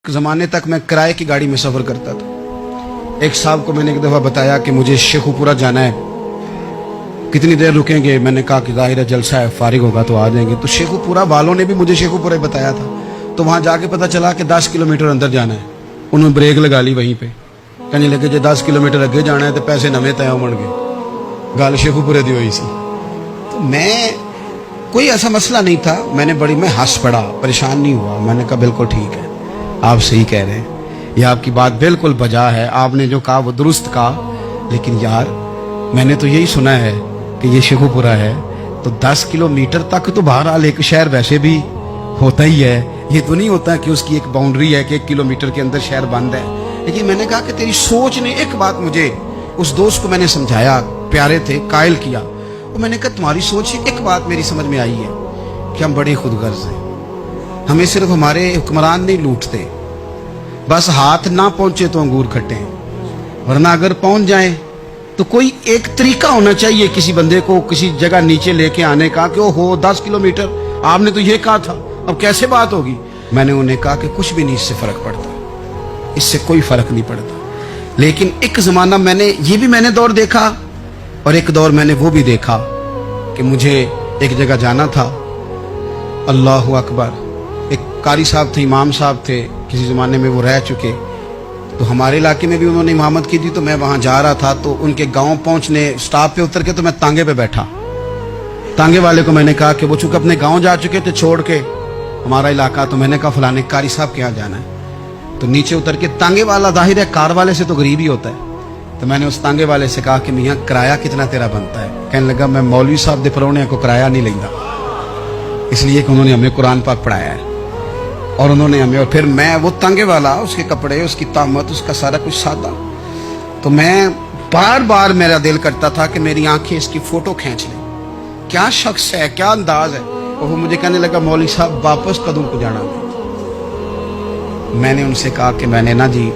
ज़माने तक मैं किराए की गाड़ी में सफ़र करता था। एक साहब को मैंने एक दफ़ा बताया कि मुझे शेखुपुरा जाना है, कितनी देर रुकेंगे? मैंने कहा कि ज़ाहिर है जलसा है, फारिग होगा तो आ जाएंगे। तो शेखुपुरा वालों ने भी मुझे शेखुपुरा ही बताया था। तो वहाँ जाके पता चला कि 10 किलोमीटर अंदर जाना है। उन्होंने ब्रेक लगा ली वहीं पर, कहने लगे जो 10 किलोमीटर अगे जाना है तो पैसे नवे तय होण गए। गल शेखुपुरे दी हुई सी। तो मैं कोई ऐसा मसला नहीं था, मैं हंस पड़ा, परेशान नहीं हुआ। मैंने कहा बिल्कुल ठीक है, आप सही कह रहे हैं, यह आपकी बात बिल्कुल बजा है, आपने जो कहा वो दुरुस्त कहा। लेकिन यार मैंने तो यही सुना है कि ये शेखुपुरा है, तो 10 किलोमीटर तक तो बहरहाल एक शहर वैसे भी होता ही है। ये तो नहीं होता कि उसकी एक बाउंड्री है कि 1 किलोमीटर के अंदर शहर बंद है। लेकिन मैंने कहा कि तेरी सोच ने एक बात मुझे, उस दोस्त को मैंने समझाया, प्यारे थे, कायल किया। और मैंने कहा तुम्हारी सोच से एक बात मेरी समझ में आई है कि हम बड़े खुदगर्ज हैं। हमें सिर्फ हमारे हुक्मरान नहीं लूटते, बस हाथ ना पहुंचे तो अंगूर खट्टे हैं, वरना अगर पहुंच जाए तो कोई एक तरीका होना चाहिए किसी बंदे को किसी जगह नीचे लेके आने का कि ओ हो 10 किलोमीटर आपने तो ये कहा था, अब कैसे बात होगी? मैंने उन्हें कहा कि कुछ भी नहीं इससे फर्क पड़ता, इससे कोई फर्क नहीं पड़ता। लेकिन एक जमाना मैंने दौर देखा और एक दौर मैंने वो भी देखा कि मुझे एक जगह जाना था। अल्लाहु अकबर, एक कारी साहब थे, इमाम साहब थे, किसी ज़माने में वो रह चुके। तो हमारे इलाके में भी उन्होंने इमामत की थी। तो मैं वहाँ जा रहा था, तो उनके गांव पहुँचने स्टॉप पे उतर के तो मैं तांगे पे बैठा। तांगे वाले को मैंने कहा कि वो चूँकि अपने गांव जा चुके थे छोड़ के हमारा इलाका, तो मैंने कहा फलाने कारी साहब के यहाँ जाना है। तो नीचे उतर के तांगे वाला, जाहिर है कार वाले से तो गरीब ही होता है, तो मैंने उस तांगे वाले से कहा कि मियाँ किराया कितना तेरा बनता है? कहने लगा मैं मौलवी साहब दे परौने को किराया नहीं लेंदा, इसलिए कि उन्होंने हमें कुरान पाक पढ़ाया है और उन्होंने हमें। और फिर मैं वो तांगे वाला, उसके कपड़े, उसकी तामत, उसका सारा कुछ सादा। तो मैं बार बार मेरा दिल करता था कि मेरी आंखें इसकी फोटो खींच लें, क्या शख्स है, क्या अंदाज है। और वो मुझे कहने लगा मौलवी साहब वापस कदों को जाना? मैंने उनसे कहा कि मैंने ना जी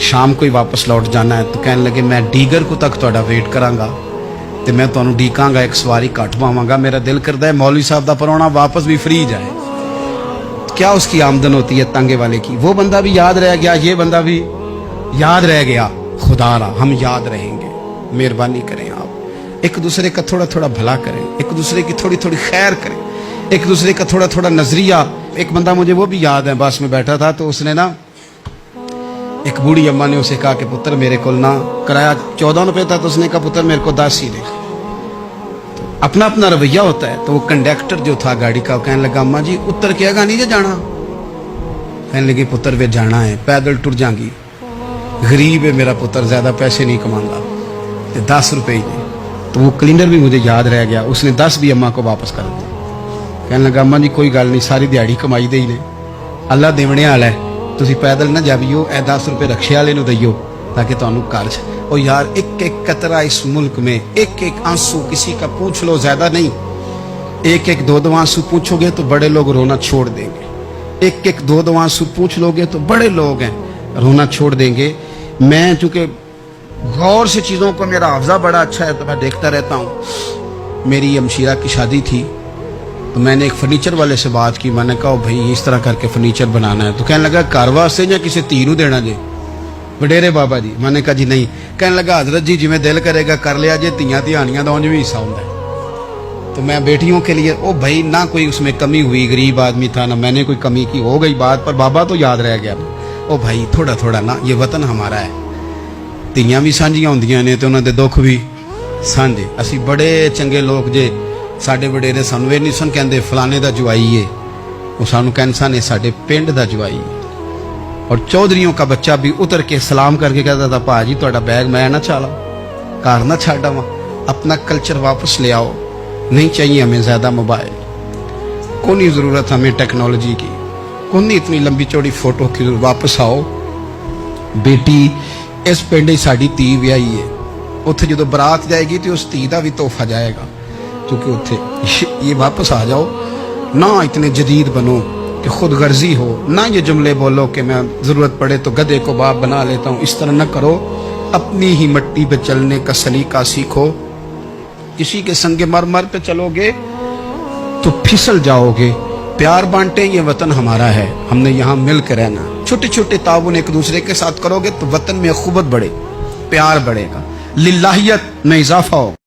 शाम को ही वापस लौट जाना है। तो कहने लगे मैं डीगर को तक तुहाडा वेट करांगा ते मैं तुहानू डीकांगा, एक सवारी घट पावांगा। मेरा दिल करता है मौलवी साहब दा परौना वापस भी फ्री जाए। क्या उसकी आमदन होती है तांगे वाले की? वो बंदा भी याद रह गया, ये बंदा भी याद रह गया। खुदा रा हम याद रहेंगे। मेहरबानी करें आप, एक दूसरे का थोड़ा थोड़ा भला करें, एक दूसरे की थोड़ी थोड़ी खैर करें, एक दूसरे का थोड़ा थोड़ा नजरिया। एक बंदा मुझे वो भी याद है, बस में बैठा था तो उसने ना, एक बूढ़ी अम्मा ने उसे कहा कि पुत्र मेरे को ना, किराया 14 रुपये था, तो उसने कहा पुत्र मेरे को 10 ही दे। तो अपना अपना रवैया होता है। तो वो कंडक्टर जो था गाड़ी का, कहने लगा अम्मा जी उतर के आगा नहीं जाना? कहने लगी पुत्र वे जाना है, पैदल टुर जाएंगी, गरीब है मेरा पुत्र, ज्यादा पैसे नहीं कमांगा, 10 रुपये ही दे। तो वो क्लीनर भी मुझे याद रह गया, उसने 10 भी अम्मा को वापस कर दिया। कहने लगा अम्मा जी कोई गल नहीं, सारी दिहाड़ी कमाई दे ही ने, अल्लाह देवने वाला है, तुसी पैदल ना जावियो, 10 रुपये रक्शे वाले नु दइयो ताकि तुहानू घर। और यार एक एक कतरा इस मुल्क में, एक एक आंसू किसी का पूछ लो, ज्यादा नहीं, एक एक दो दो आंसू पूछोगे तो बड़े लोग रोना छोड़ देंगे। एक एक दो दो आंसू पूछ लोगे तो बड़े लोग हैं रोना छोड़ देंगे। मैं चूंकि गौर से चीज़ों को, मेरा हाफजा बड़ा अच्छा है तो मैं देखता रहता हूँ। मेरी हमशीरा की शादी थी तो मैंने एक फर्नीचर वाले से बात की। मैंने कहा भाई इस तरह करके फर्नीचर बनाना है। तो कहने लगा घर वास्ते या किसी धी नूं देना जे? वडेरे बाबा जी। मैंने कहा जी नहीं। कहने लगा हजरत जी जिवें दिल करेगा कर लिया जे, धीयां धियानियां दा उंज भी हिस्सा हुंदा है। तो मैं बेटियों के लिए, ओ भाई ना कोई उसमें कमी हुई, गरीब आदमी था ना मैंने कोई कमी की, हो गई बात, पर बाबा तो याद रह गया। ओ भाई थोड़ा थोड़ा ना, ये वतन हमारा है, धीयां भी सांझियां हुंदियां ने ते उन्हां दे दुख भी सांझे। असी बड़े चंगे लोग जे, साडे वडेरे सानू नहीं सन कहंदे फलाने दा जवाई है, वो सानू कहंदे सन साडे पिंड दा जवाई है। और चौधरियों का बच्चा भी उतर के सलाम करके कहता था भाजी तुहाडा बैग मैं ना चाला, घर ना छाड़ आवां, अपना कल्चर वापस ले आओ। नहीं चाहिए हमें ज्यादा मोबाइल, कोई नहीं जरूरत हमें टेक्नोलॉजी की, कोई नहीं इतनी लंबी चौड़ी फोटो की, वापस आओ। बेटी इस पिंड ही साडी धी विआही है, उत्थे जो बरात जाएगी तो उस धी का भी तोहफा जाएगा, क्योंकि उत्थे ये वापस आ जाओ ना। इतने जदीद बनो कि खुद गर्जी हो ना, ये जुमले बोलो कि मैं जरूरत पड़े तो गधे को बाप बना लेता हूँ, इस तरह न करो। अपनी ही मिट्टी पे चलने का सलीका सीखो। किसी के संगे मर पे चलोगे तो फिसल जाओगे। प्यार बांटे, ये वतन हमारा है, हमने यहाँ मिल कर रहना। چھوٹے چھوٹے تعاون ایک دوسرے کے ساتھ کرو گے تو وطن میں اخوت بڑھے، پیار بڑھے گا، للہیت میں اضافہ ہوگا.